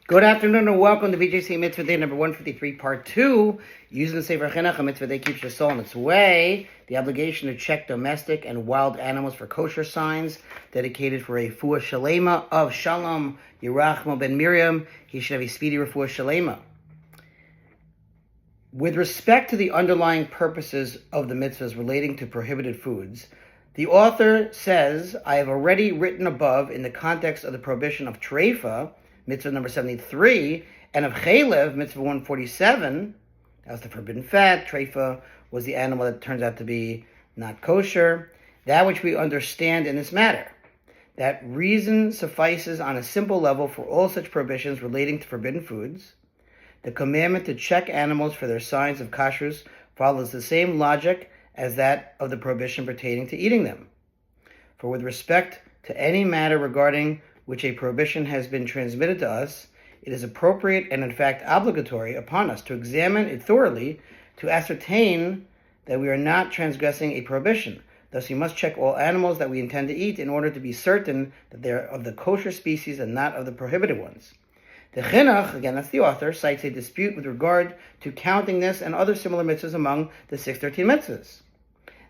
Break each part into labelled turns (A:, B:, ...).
A: Good afternoon and welcome to BJC Mitzvah Day number 153, part 2. Using the Sefer Hachinuch, a mitzvah day keeps your soul on its way. The obligation to check domestic and wild animals for kosher signs, dedicated for a refuah shalema of Shalom Yerachmo ben Miriam. He should have a speedy refuah shalema. With respect to the underlying purposes of the mitzvahs relating to prohibited foods, the author says, I have already written above in the context of the prohibition of treifa, mitzvah number 73, and of chaylev, mitzvah 147, that was the forbidden fat. Treifa was the animal that turns out to be not kosher. That which we understand in this matter, that reason suffices on a simple level for all such prohibitions relating to forbidden foods. The commandment to check animals for their signs of kashrus follows the same logic as that of the prohibition pertaining to eating them. For with respect to any matter regarding which a prohibition has been transmitted to us, it is appropriate and in fact obligatory upon us to examine it thoroughly to ascertain that we are not transgressing a prohibition. Thus, we must check all animals that we intend to eat in order to be certain that they are of the kosher species and not of the prohibited ones. The Chinuch, again that's the author, cites a dispute with regard to counting this and other similar mitzvahs among the 613 mitzvahs.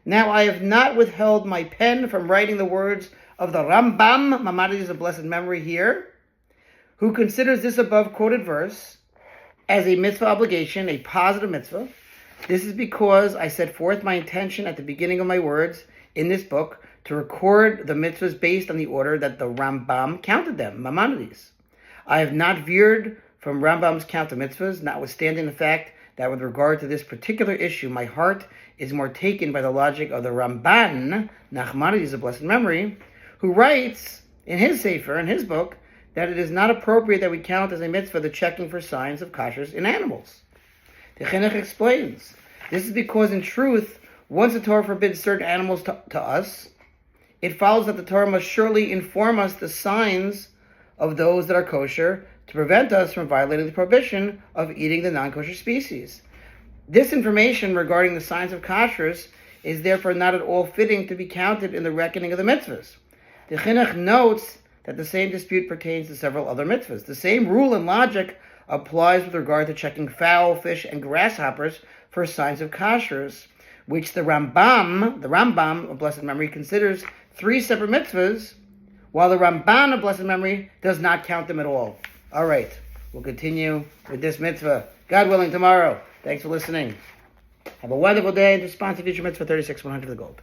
A: Now, I have not withheld my pen from writing the words of the Rambam, Maimonides of blessed memory here, who considers this above quoted verse as a mitzvah obligation, a positive mitzvah. This is because I set forth my intention at the beginning of my words in this book to record the mitzvahs based on the order that the Rambam counted them, Maimonides. I have not veered from Rambam's count of mitzvahs, notwithstanding the fact that with regard to this particular issue, my heart is more taken by the logic of the Ramban, Nachmanides of blessed memory, who writes in his Sefer, in his book, that it is not appropriate that we count as a mitzvah the checking for signs of kashrus in animals. The Chinuch explains, this is because in truth, once the Torah forbids certain animals to us, it follows that the Torah must surely inform us the signs of those that are kosher to prevent us from violating the prohibition of eating the non-kosher species. This information regarding the signs of kashrus is therefore not at all fitting to be counted in the reckoning of the mitzvahs. The Chinuch notes that the same dispute pertains to several other mitzvahs. The same rule and logic applies with regard to checking fowl, fish, and grasshoppers for signs of kashrus, which the Rambam of blessed memory considers 3 separate mitzvahs, while the Ramban of blessed memory does not count them at all. All right, we'll continue with this mitzvah, God willing, tomorrow. Thanks for listening. Have a wonderful day, and to sponsor future mitzvah 36, 100 for the gold.